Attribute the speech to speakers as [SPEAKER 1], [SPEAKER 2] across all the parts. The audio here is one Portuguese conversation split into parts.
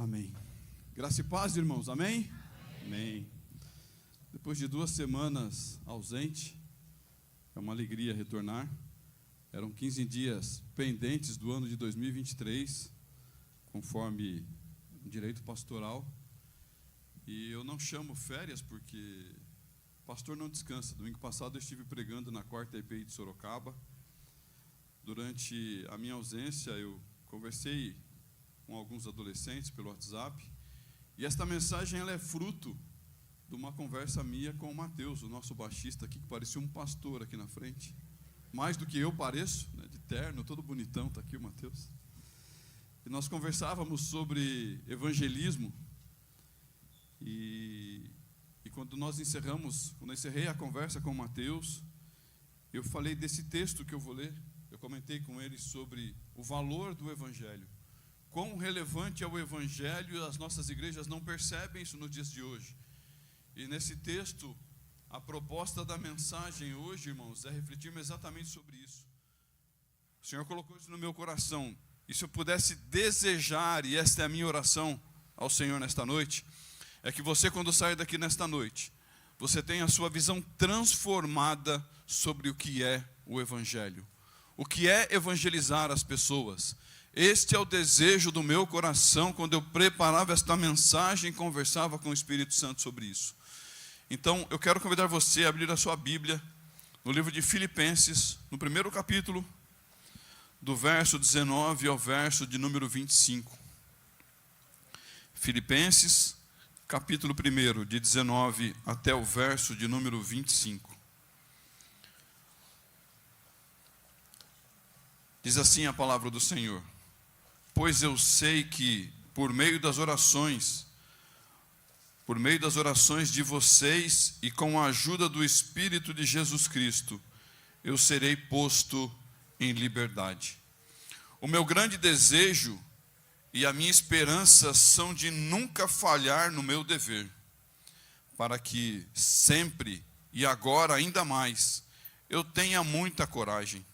[SPEAKER 1] Amém. Graça e paz, irmãos, amém? Amém. Depois de 2 semanas ausente, é uma alegria retornar. Eram 15 dias pendentes do ano de 2023, conforme o direito pastoral. E eu não chamo férias porque o pastor não descansa. Domingo passado eu estive pregando na 4ª EPI de Sorocaba. Durante a minha ausência, eu conversei com alguns adolescentes pelo WhatsApp. E esta mensagem ela é fruto de uma conversa minha com o Mateus, o nosso baixista aqui, que parecia um pastor aqui na frente. Mais do que eu pareço, né, de terno, todo bonitão, está aqui o Mateus. E nós conversávamos sobre evangelismo. E quando eu encerrei a conversa com o Mateus, eu falei desse texto que eu vou ler. Eu comentei com ele sobre o valor do evangelho. Quão relevante é o evangelho, e as nossas igrejas não percebem isso nos dias de hoje. E nesse texto, a proposta da mensagem hoje, irmãos, é refletirmos exatamente sobre isso. O Senhor colocou isso no meu coração. E se eu pudesse desejar, e esta é a minha oração ao Senhor nesta noite, é que você, quando sair daqui nesta noite, você tenha a sua visão transformada sobre o que é o evangelho. O que é evangelizar as pessoas. Este é o desejo do meu coração quando eu preparava esta mensagem e conversava com o Espírito Santo sobre isso. Então, eu quero convidar você a abrir a sua Bíblia no livro de Filipenses, no primeiro capítulo, do verso 19 ao verso de número 25. Filipenses, capítulo 1, de 19 até o verso de número 25. Diz assim a palavra do Senhor: pois eu sei que por meio das orações de vocês e com a ajuda do Espírito de Jesus Cristo, eu serei posto em liberdade. O meu grande desejo e a minha esperança são de nunca falhar no meu dever, para que sempre e agora ainda mais eu tenha muita coragem.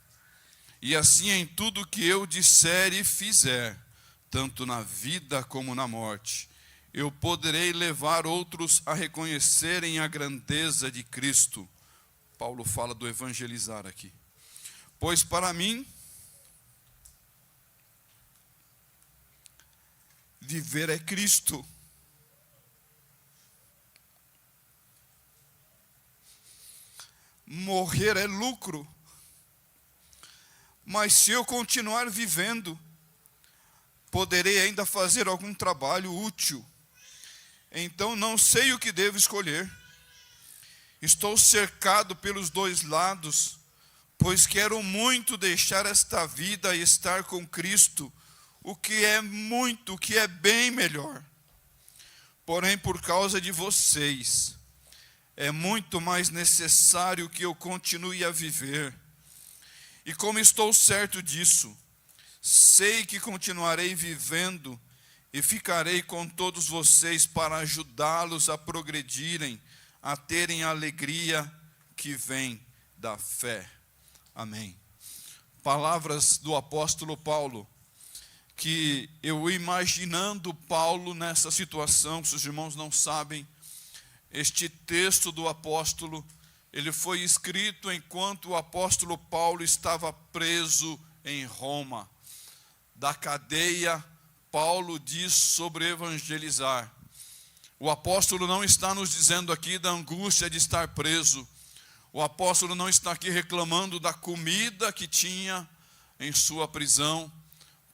[SPEAKER 1] E assim em tudo que eu disser e fizer, tanto na vida como na morte, eu poderei levar outros a reconhecerem a grandeza de Cristo. Paulo fala do evangelizar aqui. Pois para mim, viver é Cristo. Morrer é lucro. Mas se eu continuar vivendo, poderei ainda fazer algum trabalho útil. Então não sei o que devo escolher. Estou cercado pelos dois lados, pois quero muito deixar esta vida e estar com Cristo, o que é bem melhor. Porém, por causa de vocês, é muito mais necessário que eu continue a viver. E como estou certo disso, sei que continuarei vivendo e ficarei com todos vocês para ajudá-los a progredirem, a terem a alegria que vem da fé. Amém. Palavras do apóstolo Paulo, que eu imaginando Paulo nessa situação, se os irmãos não sabem, este texto do apóstolo, ele foi escrito enquanto o apóstolo Paulo estava preso em Roma. Da cadeia, Paulo diz sobre evangelizar. O apóstolo não está nos dizendo aqui da angústia de estar preso. O apóstolo não está aqui reclamando da comida que tinha em sua prisão.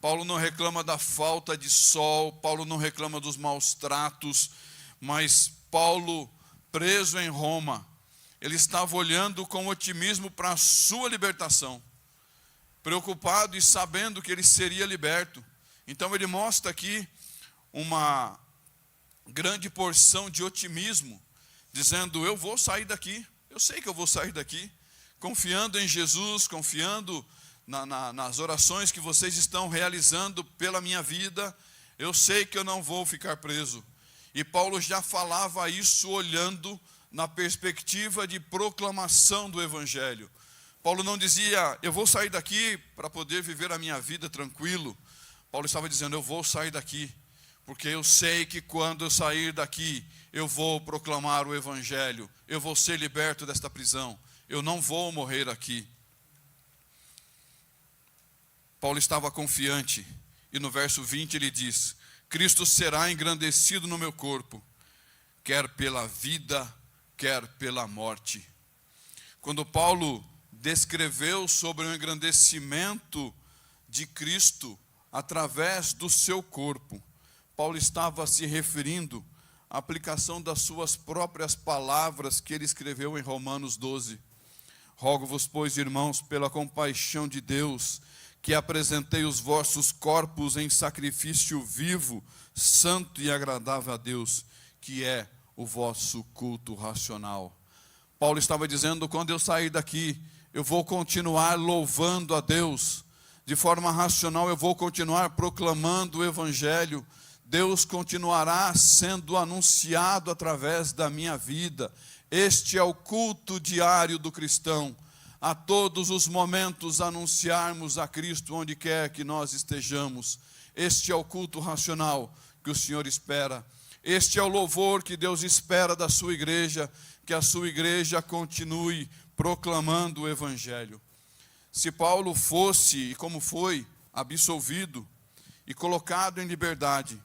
[SPEAKER 1] Paulo não reclama da falta de sol. Paulo não reclama dos maus tratos. Mas Paulo, preso em Roma, ele estava olhando com otimismo para a sua libertação, preocupado e sabendo que ele seria liberto. Então ele mostra aqui uma grande porção de otimismo, dizendo: eu vou sair daqui, eu sei que eu vou sair daqui, confiando em Jesus, confiando nas orações que vocês estão realizando pela minha vida, eu sei que eu não vou ficar preso. E Paulo já falava isso olhando na perspectiva de proclamação do evangelho. Paulo não dizia: eu vou sair daqui para poder viver a minha vida tranquilo. Paulo estava dizendo: eu vou sair daqui porque eu sei que quando eu sair daqui, eu vou proclamar o Evangelho, eu vou ser liberto desta prisão, eu não vou morrer aqui. Paulo estava confiante, e no verso 20 ele diz: Cristo será engrandecido no meu corpo, quer pela vida, quer pela morte. Quando Paulo descreveu sobre o engrandecimento de Cristo através do seu corpo, Paulo estava se referindo à aplicação das suas próprias palavras que ele escreveu em Romanos 12. Rogo-vos, pois, irmãos, pela compaixão de Deus, que apresentei os vossos corpos em sacrifício vivo, santo e agradável a Deus, que é o vosso culto racional. Paulo estava dizendo: quando eu sair daqui, eu vou continuar louvando a Deus. De forma racional, eu vou continuar proclamando o Evangelho. Deus continuará sendo anunciado através da minha vida. Este é o culto diário do cristão. A todos os momentos anunciarmos a Cristo onde quer que nós estejamos. Este é o culto racional que o Senhor espera. Este é o louvor que Deus espera da sua igreja, que a sua igreja continue proclamando o Evangelho. Se Paulo fosse, e como foi, absolvido e colocado em liberdade,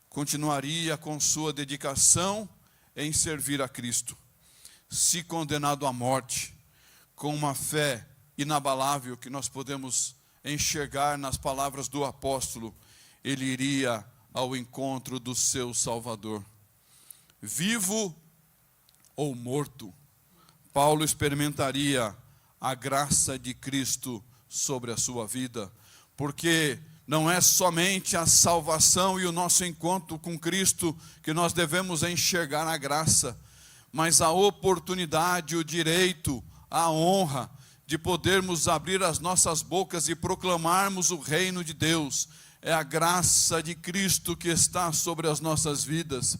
[SPEAKER 1] continuaria com sua dedicação em servir a Cristo. Se condenado à morte, com uma fé inabalável que nós podemos enxergar nas palavras do apóstolo, ele iria ao encontro do seu Salvador. Vivo ou morto, Paulo experimentaria a graça de Cristo sobre a sua vida, porque não é somente a salvação e o nosso encontro com Cristo que nós devemos enxergar a graça, mas a oportunidade, o direito, a honra de podermos abrir as nossas bocas e proclamarmos o reino de Deus. É a graça de Cristo que está sobre as nossas vidas.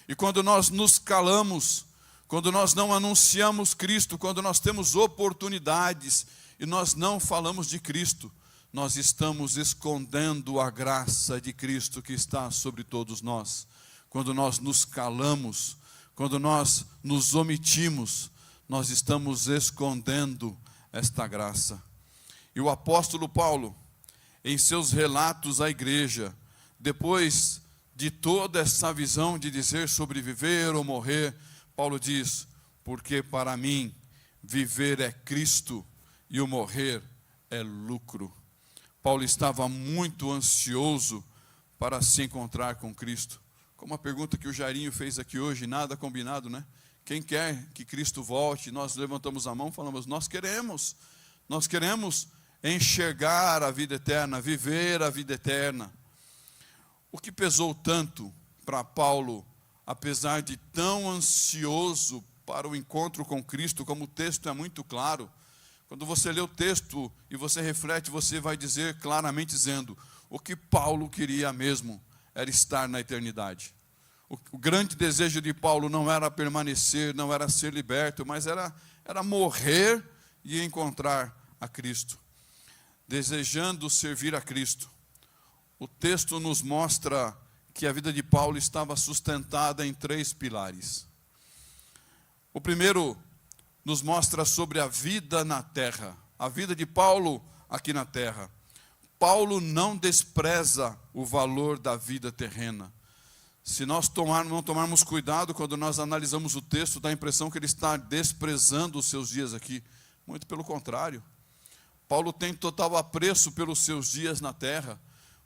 [SPEAKER 1] E quando nós nos calamos, quando nós não anunciamos Cristo, quando nós temos oportunidades e nós não falamos de Cristo, nós estamos escondendo a graça de Cristo que está sobre todos nós. Quando nós nos calamos, quando nós nos omitimos, nós estamos escondendo esta graça. E o apóstolo Paulo, em seus relatos à igreja, depois de toda essa visão de dizer sobre viver ou morrer, Paulo diz: porque para mim viver é Cristo e o morrer é lucro. Paulo estava muito ansioso para se encontrar com Cristo. Como a pergunta que o Jairinho fez aqui hoje, nada combinado, né? Quem quer que Cristo volte? Nós levantamos a mão e falamos: nós queremos enxergar a vida eterna, viver a vida eterna. O que pesou tanto para Paulo, apesar de tão ansioso para o encontro com Cristo, como o texto é muito claro, quando você lê o texto e você reflete, você vai dizer claramente dizendo: o que Paulo queria mesmo era estar na eternidade. O grande desejo de Paulo não era permanecer, não era ser liberto, mas era morrer e encontrar a Cristo. Desejando servir a Cristo. O texto nos mostra que a vida de Paulo estava sustentada em 3 pilares. O primeiro nos mostra sobre a vida na terra. A vida de Paulo aqui na terra. Paulo não despreza o valor da vida terrena. Se nós não tomarmos cuidado quando nós analisamos o texto, dá a impressão que ele está desprezando os seus dias aqui. Muito pelo contrário. Paulo tem total apreço pelos seus dias na terra,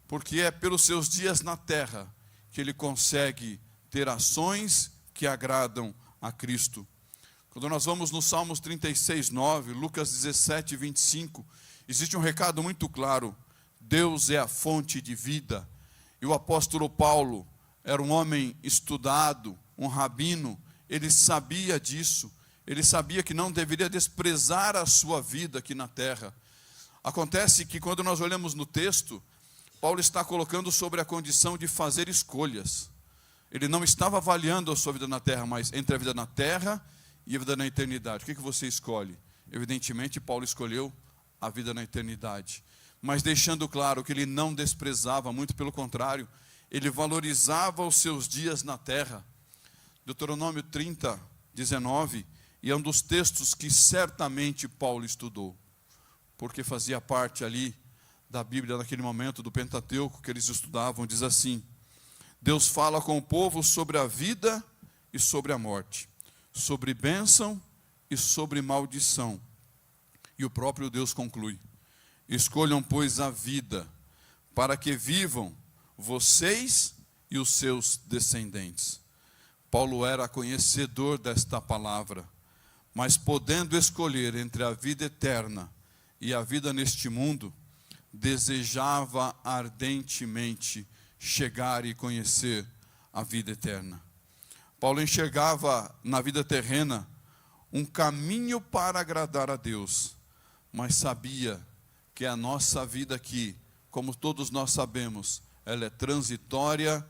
[SPEAKER 1] porque é pelos seus dias na terra que ele consegue ter ações que agradam a Cristo. Quando nós vamos no Salmos 36, 9, Lucas 17, 25, existe um recado muito claro: Deus é a fonte de vida. E o apóstolo Paulo era um homem estudado, um rabino, ele sabia disso, ele sabia que não deveria desprezar a sua vida aqui na terra. Acontece que quando nós olhamos no texto, Paulo está colocando sobre a condição de fazer escolhas. Ele não estava avaliando a sua vida na terra, mas entre a vida na terra e a vida na eternidade. O que você escolhe? Evidentemente, Paulo escolheu a vida na eternidade. Mas deixando claro que ele não desprezava, muito pelo contrário, ele valorizava os seus dias na terra. Deuteronômio 30, 19, e é um dos textos que certamente Paulo estudou, porque fazia parte ali da Bíblia naquele momento, do Pentateuco que eles estudavam. Diz assim: Deus fala com o povo sobre a vida e sobre a morte, sobre bênção e sobre maldição. E o próprio Deus conclui: escolham, pois, a vida, para que vivam vocês e os seus descendentes. Paulo era conhecedor desta palavra, mas podendo escolher entre a vida eterna e a vida neste mundo, desejava ardentemente chegar e conhecer a vida eterna. Paulo enxergava na vida terrena um caminho para agradar a Deus, mas sabia que a nossa vida aqui, como todos nós sabemos, ela é transitória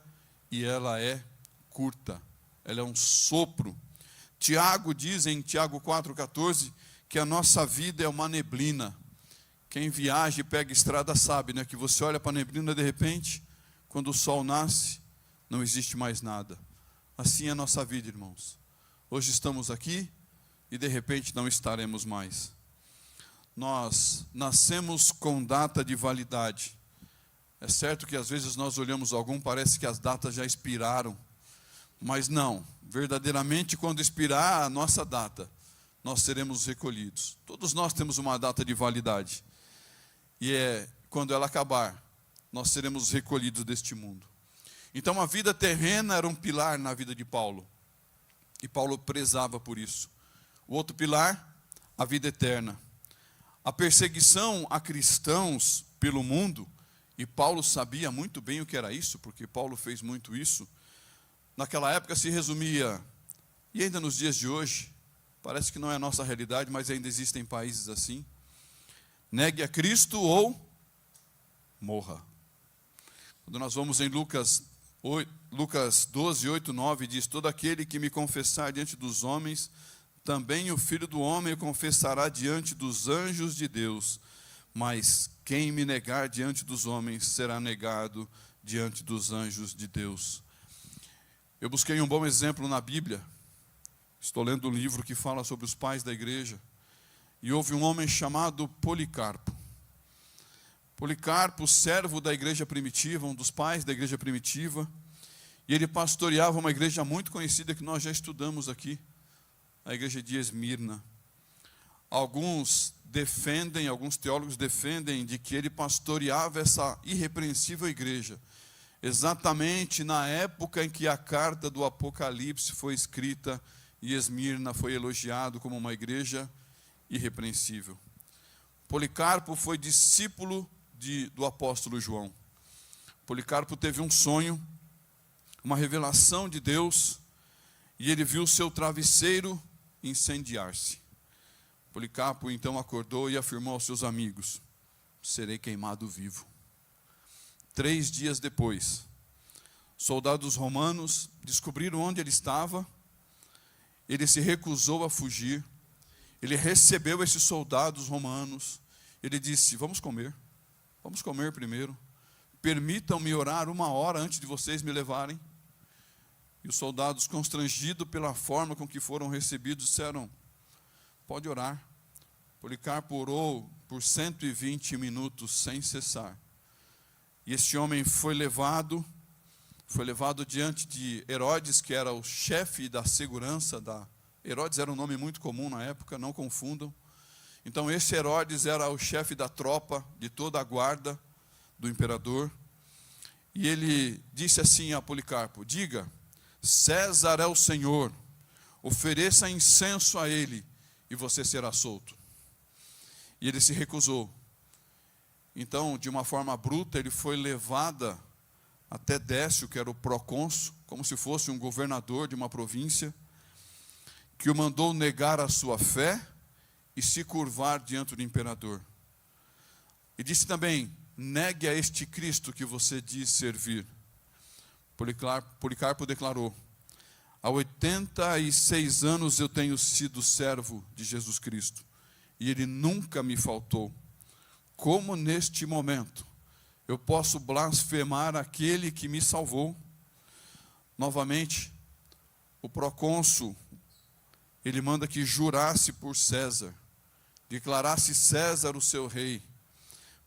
[SPEAKER 1] e ela é curta, ela é um sopro. Tiago diz em Tiago 4,14 que a nossa vida é uma neblina. Quem viaja e pega estrada sabe, né, que você olha para a neblina, de repente, quando o sol nasce, não existe mais nada. Assim é a nossa vida, irmãos. Hoje estamos aqui e de repente não estaremos mais. Nós nascemos com data de validade. É certo que às vezes nós olhamos algum, parece que as datas já expiraram, mas não, verdadeiramente quando expirar a nossa data, nós seremos recolhidos. Todos nós temos uma data de validade, e quando ela acabar, nós seremos recolhidos deste mundo. Então a vida terrena era um pilar na vida de Paulo, e Paulo prezava por isso. O outro pilar, a vida eterna. A perseguição a cristãos pelo mundo, e Paulo sabia muito bem o que era isso, porque Paulo fez muito isso. Naquela época se resumia, e ainda nos dias de hoje, parece que não é a nossa realidade, mas ainda existem países assim: negue a Cristo ou morra. Quando nós vamos em Lucas 12, 8, 9, diz: todo aquele que me confessar diante dos homens, também o Filho do Homem o confessará diante dos anjos de Deus. Mas quem me negar diante dos homens, será negado diante dos anjos de Deus. Eu busquei um bom exemplo na Bíblia. Estou lendo um livro que fala sobre os pais da igreja. E houve um homem chamado Policarpo. Policarpo, servo da igreja primitiva, um dos pais da igreja primitiva. E ele pastoreava uma igreja muito conhecida que nós já estudamos aqui, a igreja de Esmirna. Alguns teólogos defendem de que ele pastoreava essa irrepreensível igreja, exatamente na época em que a carta do Apocalipse foi escrita e Esmirna foi elogiado como uma igreja irrepreensível. Policarpo foi discípulo do apóstolo João. Policarpo teve um sonho, uma revelação de Deus, e ele viu seu travesseiro incendiar-se. Policarpo então acordou e afirmou aos seus amigos: serei queimado vivo. 3 dias depois, soldados romanos descobriram onde ele estava. Ele se recusou a fugir. Ele recebeu esses soldados romanos. Ele disse: vamos comer primeiro. Permitam-me orar 1 hora antes de vocês me levarem. E os soldados, constrangidos pela forma com que foram recebidos, disseram: pode orar. Policarpo orou por 120 minutos sem cessar. E este homem foi levado diante de Herodes, que era o chefe da segurança Herodes era um nome muito comum na época, não confundam. Então esse Herodes era o chefe da tropa, de toda a guarda do imperador. E ele disse assim a Policarpo: diga, César é o Senhor, ofereça incenso a ele e você será solto. E ele se recusou. Então, de uma forma bruta, ele foi levado até Décio, que era o procônsul, como se fosse um governador de uma província, que o mandou negar a sua fé e se curvar diante do imperador. E disse também: negue a este Cristo que você diz servir. Policarpo declarou: há 86 anos eu tenho sido servo de Jesus Cristo, e ele nunca me faltou. Como neste momento eu posso blasfemar aquele que me salvou? Novamente, o procônsul, ele manda que jurasse por César, declarasse César o seu rei.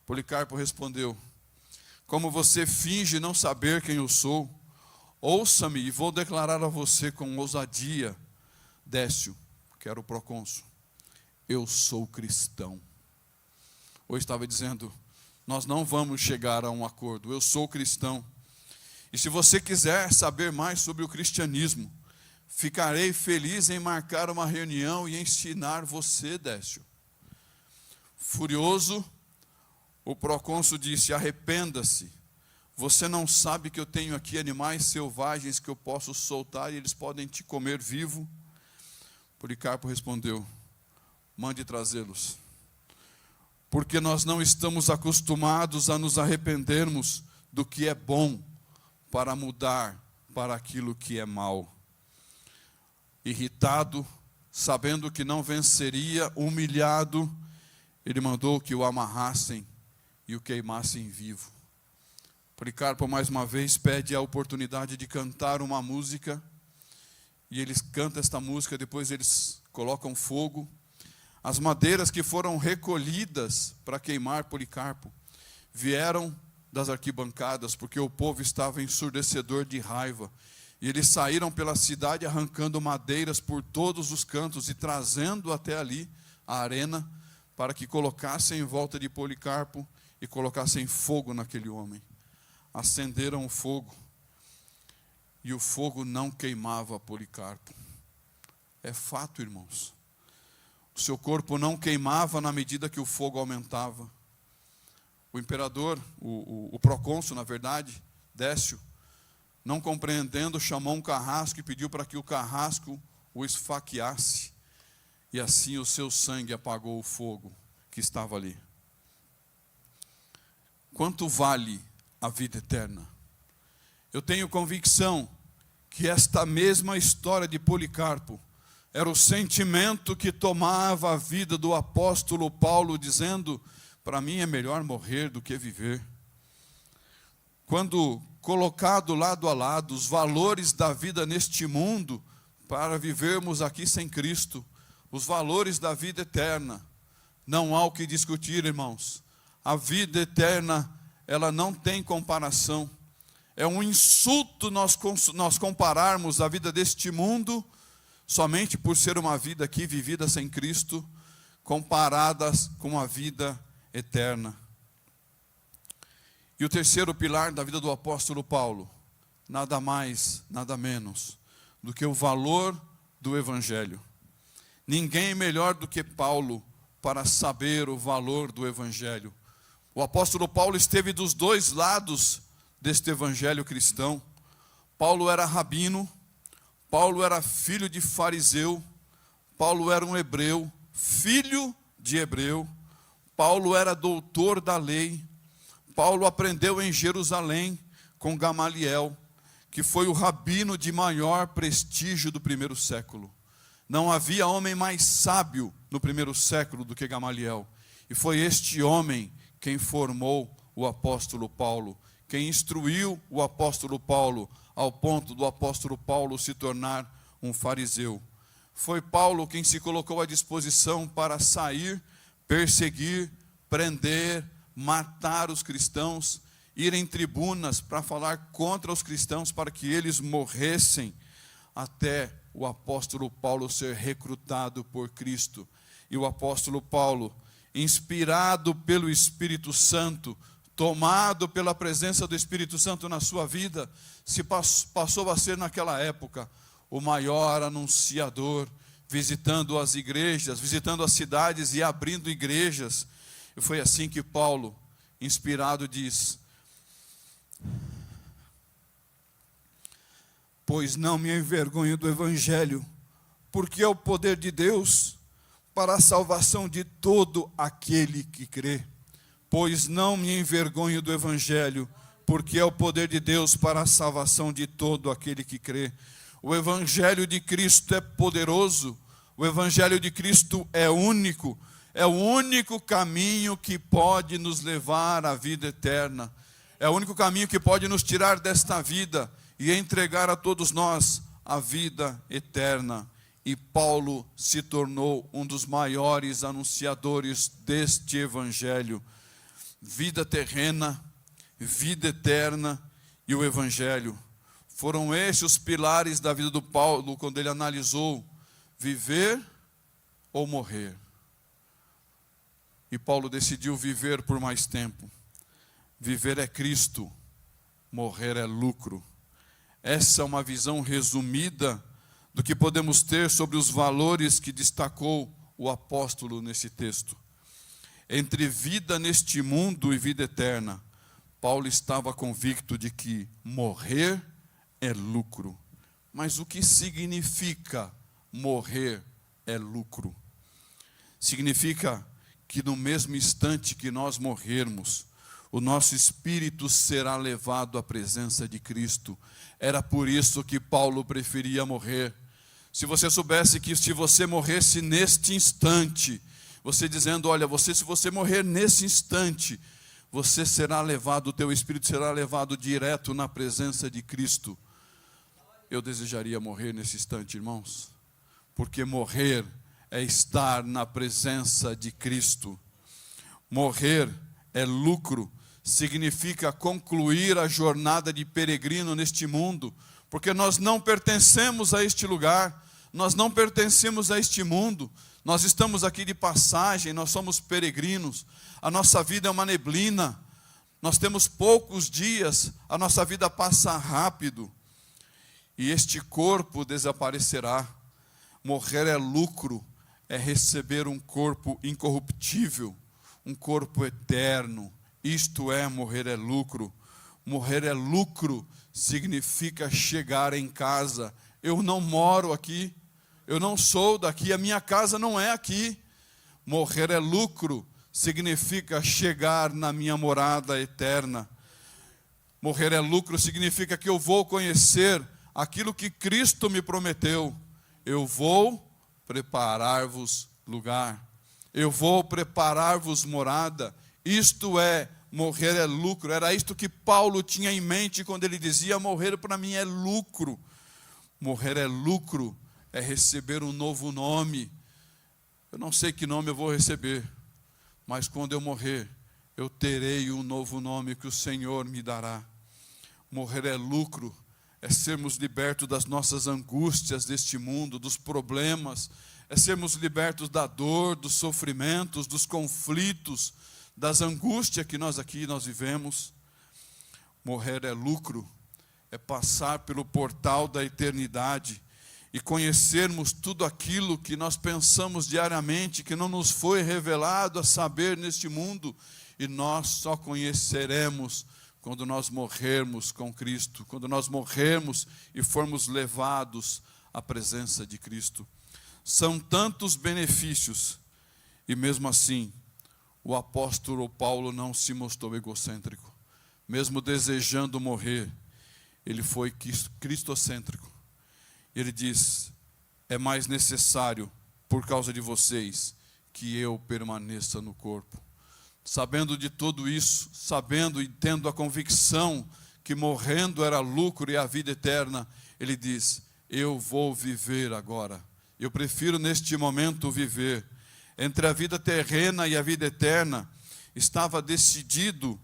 [SPEAKER 1] Policarpo respondeu: como você finge não saber quem eu sou, ouça-me e vou declarar a você com ousadia. Décio, que era o procônsul, eu sou cristão. Ou estava dizendo, nós não vamos chegar a um acordo, eu sou cristão. E se você quiser saber mais sobre o cristianismo, ficarei feliz em marcar uma reunião e ensinar você, Décio. Furioso, o procônsul disse: arrependa-se, você não sabe que eu tenho aqui animais selvagens que eu posso soltar e eles podem te comer vivo? Policarpo respondeu: mande trazê-los, porque nós não estamos acostumados a nos arrependermos do que é bom para mudar para aquilo que é mal. Irritado, sabendo que não venceria, humilhado, ele mandou que o amarrassem e o queimassem vivo. Policarpo mais uma vez pede a oportunidade de cantar uma música, e eles cantam esta música, depois eles colocam fogo. As madeiras que foram recolhidas para queimar Policarpo vieram das arquibancadas, porque o povo estava ensurdecedor de raiva. E eles saíram pela cidade arrancando madeiras por todos os cantos e trazendo até ali a arena para que colocassem em volta de Policarpo e colocassem fogo naquele homem. Acenderam o fogo e o fogo não queimava Policarpo. É fato, irmãos. O seu corpo não queimava na medida que o fogo aumentava. O imperador, o procônsul, na verdade, Décio, não compreendendo, chamou um carrasco e pediu para que o carrasco o esfaqueasse. E assim o seu sangue apagou o fogo que estava ali. Quanto vale a vida eterna? Eu tenho convicção que esta mesma história de Policarpo era o sentimento que tomava a vida do apóstolo Paulo, dizendo: para mim é melhor morrer do que viver. Quando colocado lado a lado os valores da vida neste mundo, para vivermos aqui sem Cristo, os valores da vida eterna, não há o que discutir, irmãos. A vida eterna, ela não tem comparação. É um insulto nós compararmos a vida deste mundo, somente por ser uma vida aqui vivida sem Cristo, comparadas com a vida eterna. E o terceiro pilar da vida do apóstolo Paulo, nada mais, nada menos do que o valor do Evangelho. Ninguém melhor do que Paulo para saber o valor do Evangelho. O apóstolo Paulo esteve dos dois lados deste Evangelho cristão. Paulo era rabino, Paulo era filho de fariseu, Paulo era um hebreu, filho de hebreu, Paulo era doutor da lei. Paulo aprendeu em Jerusalém com Gamaliel, que foi o rabino de maior prestígio do primeiro século. Não havia homem mais sábio no primeiro século do que Gamaliel. E foi este homem quem formou o apóstolo Paulo, quem instruiu o apóstolo Paulo, ao ponto do apóstolo Paulo se tornar um fariseu. Foi Paulo quem se colocou à disposição para sair, perseguir, prender, matar os cristãos, ir em tribunas para falar contra os cristãos, para que eles morressem, até o apóstolo Paulo ser recrutado por Cristo. E o apóstolo Paulo, inspirado pelo Espírito Santo, tomado pela presença do Espírito Santo na sua vida, passou a ser naquela época o maior anunciador, visitando as igrejas, visitando as cidades e abrindo igrejas. E foi assim que Paulo, inspirado, diz: pois não me envergonho do Evangelho, porque é o poder de Deus para a salvação de todo aquele que crê. Pois não me envergonho do Evangelho, porque é o poder de Deus para a salvação de todo aquele que crê. O Evangelho de Cristo é poderoso, o Evangelho de Cristo é único, é o único caminho que pode nos levar à vida eterna. É o único caminho que pode nos tirar desta vida e entregar a todos nós a vida eterna. E Paulo se tornou um dos maiores anunciadores deste evangelho. Vida terrena, vida eterna e o evangelho. Foram estes os pilares da vida do Paulo quando ele analisou viver ou morrer. E Paulo decidiu viver por mais tempo. Viver é Cristo, morrer é lucro. Essa é uma visão resumida do que podemos ter sobre os valores que destacou o apóstolo nesse texto. Entre vida neste mundo e vida eterna, Paulo estava convicto de que morrer é lucro. Mas o que significa morrer é lucro? Significa que no mesmo instante que nós morrermos, o nosso espírito será levado à presença de Cristo. Era por isso que Paulo preferia morrer. Se você soubesse que se você morresse neste instante, você dizendo, olha, se você morrer nesse instante, você será levado, o teu espírito será levado direto na presença de Cristo. Eu desejaria morrer nesse instante, irmãos, porque morrer é estar na presença de Cristo. Morrer é lucro, significa concluir a jornada de peregrino neste mundo, porque nós não pertencemos a este lugar, nós não pertencemos a este mundo, nós estamos aqui de passagem, nós somos peregrinos, a nossa vida é uma neblina, nós temos poucos dias, a nossa vida passa rápido, e este corpo desaparecerá. Morrer é lucro, é receber um corpo incorruptível, um corpo eterno. Isto é, morrer é lucro. Morrer é lucro significa chegar em casa. Eu não moro aqui, eu não sou daqui, a minha casa não é aqui. Morrer é lucro significa chegar na minha morada eterna. Morrer é lucro significa que eu vou conhecer aquilo que Cristo me prometeu. Eu vou preparar-vos lugar. Eu vou preparar-vos morada. Isto é, morrer é lucro. Era isto que Paulo tinha em mente quando ele dizia, morrer para mim é lucro. Morrer é lucro, é receber um novo nome. Eu não sei que nome eu vou receber, mas quando eu morrer, eu terei um novo nome que o Senhor me dará. Morrer é lucro, é sermos libertos das nossas angústias deste mundo, dos problemas, é sermos libertos da dor, dos sofrimentos, dos conflitos, das angústias que nós vivemos. Morrer é lucro, é passar pelo portal da eternidade e conhecermos tudo aquilo que nós pensamos diariamente, que não nos foi revelado a saber neste mundo, e nós só conheceremos quando nós morrermos com Cristo, quando nós morrermos e formos levados à presença de Cristo. São tantos benefícios, e mesmo assim, o apóstolo Paulo não se mostrou egocêntrico. Mesmo desejando morrer, ele foi cristocêntrico. Ele diz, é mais necessário, por causa de vocês, que eu permaneça no corpo. Sabendo de tudo isso, sabendo e tendo a convicção que morrendo era lucro e a vida eterna, ele diz, eu vou viver agora. Eu prefiro neste momento viver. Entre a vida terrena e a vida eterna, estava decidido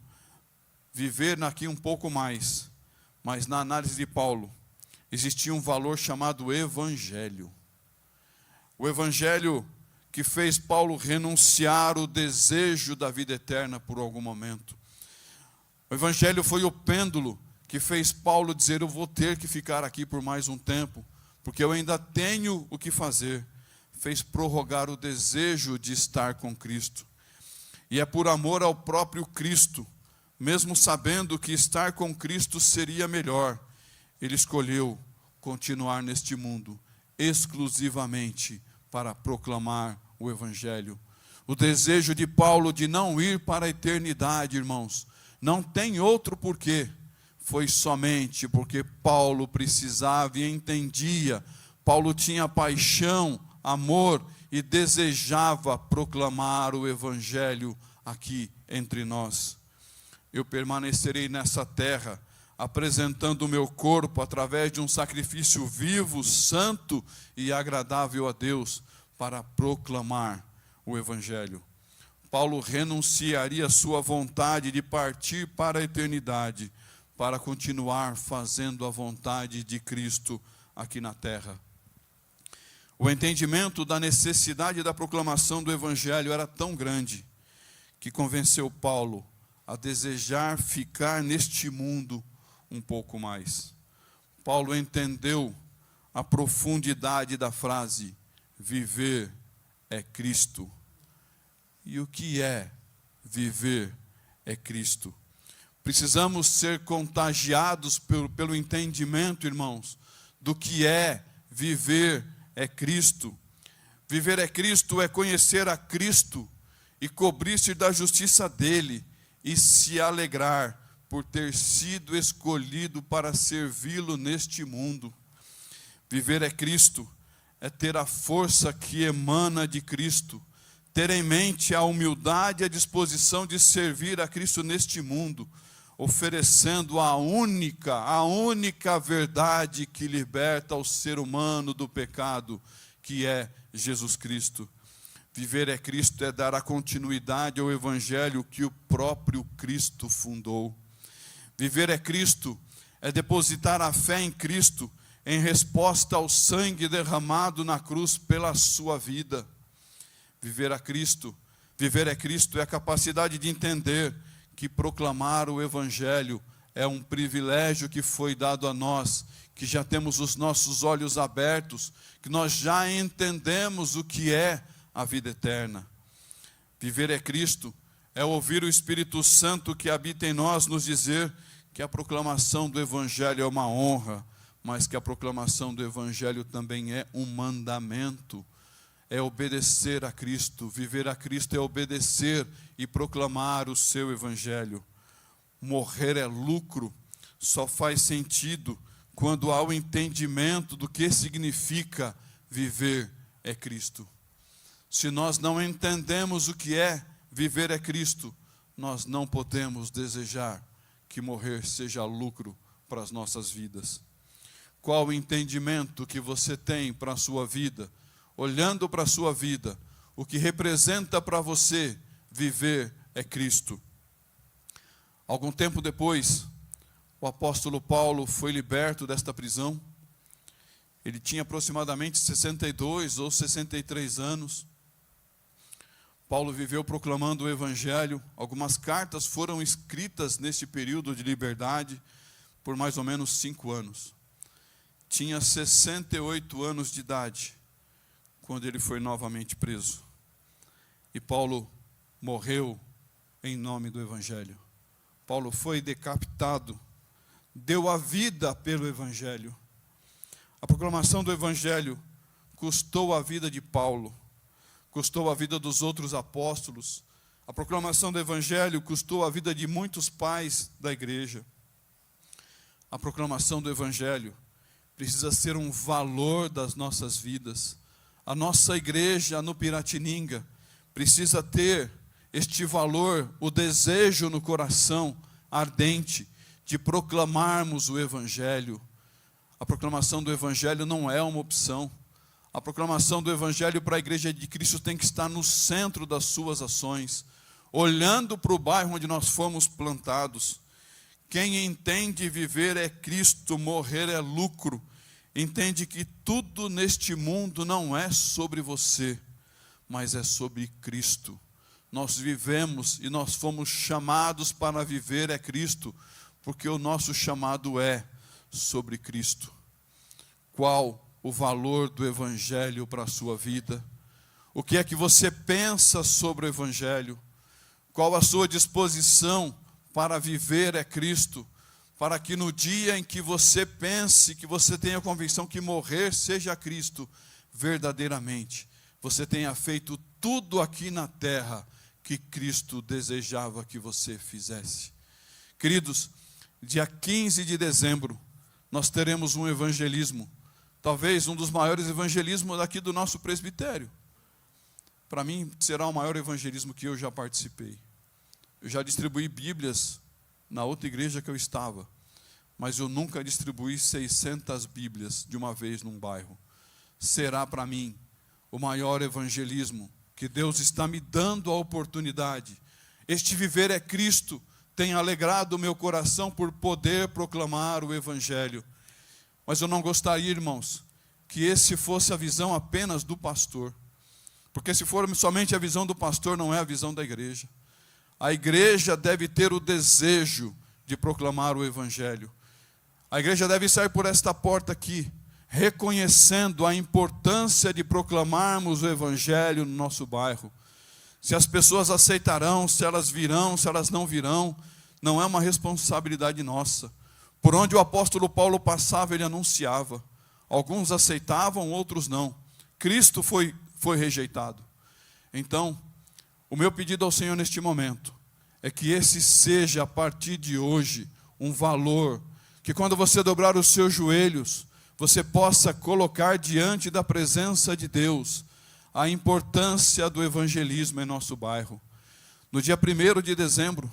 [SPEAKER 1] viver aqui um pouco mais. Mas na análise de Paulo, existia um valor chamado evangelho. O evangelho que fez Paulo renunciar o desejo da vida eterna por algum momento. O evangelho foi o pêndulo que fez Paulo dizer, eu vou ter que ficar aqui por mais um tempo, porque eu ainda tenho o que fazer. Fez prorrogar o desejo de estar com Cristo. E é por amor ao próprio Cristo, mesmo sabendo que estar com Cristo seria melhor, ele escolheu continuar neste mundo exclusivamente para proclamar o evangelho. O desejo de Paulo de não ir para a eternidade, irmãos, não tem outro porquê. Foi somente porque Paulo precisava e entendia. Paulo tinha paixão, amor e desejava proclamar o evangelho aqui entre nós. eu permanecerei nessa terra, apresentando o meu corpo através de um sacrifício vivo, santo e agradável a Deus, para proclamar o Evangelho. Paulo renunciaria à sua vontade de partir para a eternidade, para continuar fazendo a vontade de Cristo aqui na terra. O entendimento da necessidade da proclamação do Evangelho era tão grande, que convenceu Paulo a desejar ficar neste mundo um pouco mais. Paulo entendeu a profundidade da frase: viver é Cristo. E o que é viver é Cristo? Precisamos ser contagiados pelo entendimento, irmãos, do que é viver é Cristo. Viver é Cristo é conhecer a Cristo e cobrir-se da justiça dele e se alegrar por ter sido escolhido para servi-lo neste mundo. Viver é Cristo é ter a força que emana de Cristo, ter em mente a humildade e a disposição de servir a Cristo neste mundo, oferecendo a única verdade que liberta o ser humano do pecado, que é Jesus Cristo. Viver é Cristo é dar a continuidade ao Evangelho que o próprio Cristo fundou. Viver é Cristo é depositar a fé em Cristo em resposta ao sangue derramado na cruz pela sua vida. Viver é Cristo é a capacidade de entender que proclamar o Evangelho é um privilégio que foi dado a nós, que já temos os nossos olhos abertos, que nós já entendemos o que é a vida eterna. Viver é Cristo é ouvir o Espírito Santo que habita em nós nos dizer que a proclamação do Evangelho é uma honra, mas que a proclamação do Evangelho também é um mandamento. É obedecer a Cristo. Viver a Cristo é obedecer e proclamar o seu Evangelho. Morrer é lucro, só faz sentido quando há o entendimento do que significa viver é Cristo. Se nós não entendemos o que é viver é Cristo, nós não podemos desejar que morrer seja lucro para as nossas vidas. Qual o entendimento que você tem para a sua vida? Olhando para a sua vida, o que representa para você viver é Cristo. Algum tempo depois, o apóstolo Paulo foi liberto desta prisão. Ele tinha aproximadamente 62 ou 63 anos. Paulo viveu proclamando o Evangelho. Algumas cartas foram escritas nesse período de liberdade por mais ou menos 5 anos. Tinha 68 anos de idade quando ele foi novamente preso. E Paulo morreu em nome do Evangelho. Paulo foi decapitado, deu a vida pelo Evangelho. A proclamação do Evangelho custou a vida de Paulo, custou a vida dos outros apóstolos. A proclamação do Evangelho custou a vida de muitos pais da igreja. A proclamação do Evangelho precisa ser um valor das nossas vidas. A nossa igreja no Piratininga precisa ter este valor, o desejo no coração ardente de proclamarmos o Evangelho. A proclamação do Evangelho não é uma opção. A proclamação do Evangelho para a igreja de Cristo tem que estar no centro das suas ações, olhando para o bairro onde nós fomos plantados. Quem entende viver é Cristo, morrer é lucro. Entende que tudo neste mundo não é sobre você, mas é sobre Cristo. Nós vivemos e nós fomos chamados para viver é Cristo, porque o nosso chamado é sobre Cristo. Qual o valor do Evangelho para a sua vida? O que é que você pensa sobre o Evangelho? Qual a sua disposição para viver é Cristo? Para que no dia em que você pense, que você tenha a convicção que morrer seja Cristo, verdadeiramente, você tenha feito tudo aqui na terra que Cristo desejava que você fizesse. Queridos, dia 15 de dezembro, nós teremos um evangelismo, talvez um dos maiores evangelismos daqui do nosso presbitério. Para mim, será o maior evangelismo que eu já participei. Eu já distribuí Bíblias na outra igreja que eu estava, mas eu nunca distribuí 600 Bíblias de uma vez num bairro. Será para mim o maior evangelismo que Deus está me dando a oportunidade. Este viver é Cristo, tem alegrado o meu coração por poder proclamar o Evangelho. Mas eu não gostaria, irmãos, que esse fosse a visão apenas do pastor. Porque se for somente a visão do pastor, não é a visão da igreja. A igreja deve ter o desejo de proclamar o Evangelho. A igreja deve sair por esta porta aqui, reconhecendo a importância de proclamarmos o Evangelho no nosso bairro. Se as pessoas aceitarão, se elas virão, se elas não virão, não é uma responsabilidade nossa. Por onde o apóstolo Paulo passava, ele anunciava. Alguns aceitavam, outros não. Cristo foi rejeitado. Então, o meu pedido ao Senhor neste momento é que esse seja, a partir de hoje, um valor, que quando você dobrar os seus joelhos, você possa colocar diante da presença de Deus a importância do evangelismo em nosso bairro. No dia 1º de dezembro,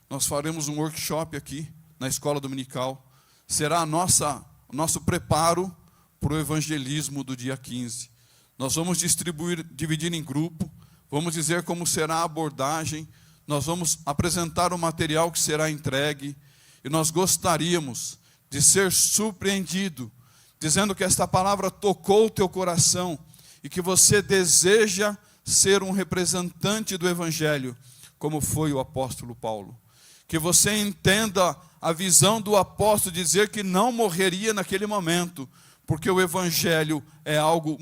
[SPEAKER 1] nós faremos um workshop aqui na escola dominical. Será nosso preparo para o evangelismo do dia 15. Nós vamos dividir em grupo, vamos dizer como será a abordagem, nós vamos apresentar o material que será entregue, e nós gostaríamos de ser surpreendido, dizendo que esta palavra tocou o teu coração, e que você deseja ser um representante do Evangelho, como foi o apóstolo Paulo. Que você entenda a visão do apóstolo, dizer que não morreria naquele momento, porque o Evangelho é algo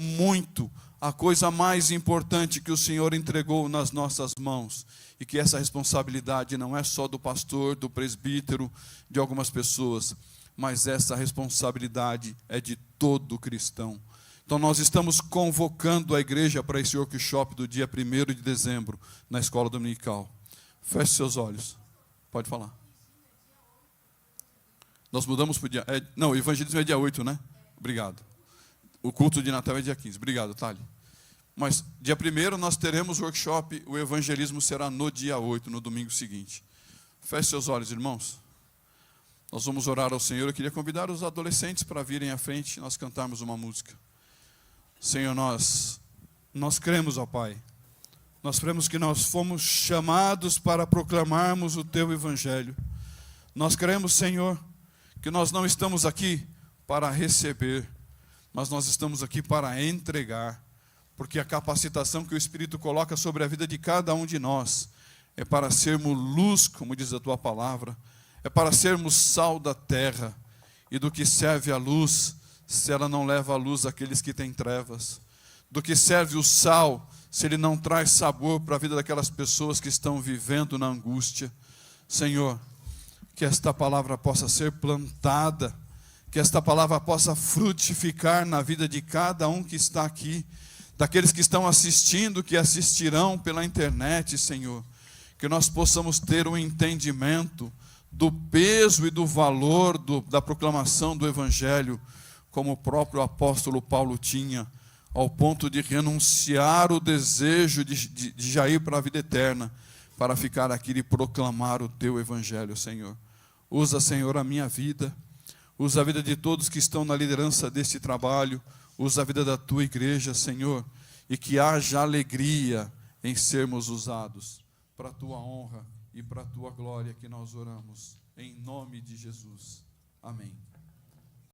[SPEAKER 1] a coisa mais importante que o Senhor entregou nas nossas mãos. E que essa responsabilidade não é só do pastor, do presbítero, de algumas pessoas, mas essa responsabilidade é de todo cristão. Então nós estamos convocando a igreja para esse workshop do dia 1º de dezembro, na escola dominical. Feche seus olhos. Pode falar. Nós mudamos para o dia... o evangelismo é dia 8, né? Obrigado. O culto de Natal é dia 15. Obrigado, Thali. Mas dia 1º nós teremos o workshop, o evangelismo será no dia 8, no domingo seguinte. Feche seus olhos, irmãos. Nós vamos orar ao Senhor. Eu queria convidar os adolescentes para virem à frente e nós cantarmos uma música. Senhor, nós cremos, ó Pai. Nós cremos que nós fomos chamados para proclamarmos o Teu Evangelho. Nós cremos, Senhor, que nós não estamos aqui para receber, mas nós estamos aqui para entregar. Porque a capacitação que o Espírito coloca sobre a vida de cada um de nós é para sermos luz, como diz a Tua palavra, é para sermos sal da terra. E do que serve a luz, se ela não leva a luz àqueles que têm trevas? Do que serve o sal, se ele não traz sabor para a vida daquelas pessoas que estão vivendo na angústia? Senhor, que esta palavra possa ser plantada, que esta palavra possa frutificar na vida de cada um que está aqui, daqueles que estão assistindo, que assistirão pela internet, Senhor. Que nós possamos ter um entendimento do peso e do valor da proclamação do Evangelho, como o próprio apóstolo Paulo tinha, ao ponto de renunciar o desejo de já ir para a vida eterna, para ficar aqui e proclamar o Teu Evangelho, Senhor. Usa, Senhor, a minha vida, usa a vida de todos que estão na liderança deste trabalho, usa a vida da Tua igreja, Senhor, e que haja alegria em sermos usados para a Tua honra e para a Tua glória, que nós oramos, em nome de Jesus. Amém.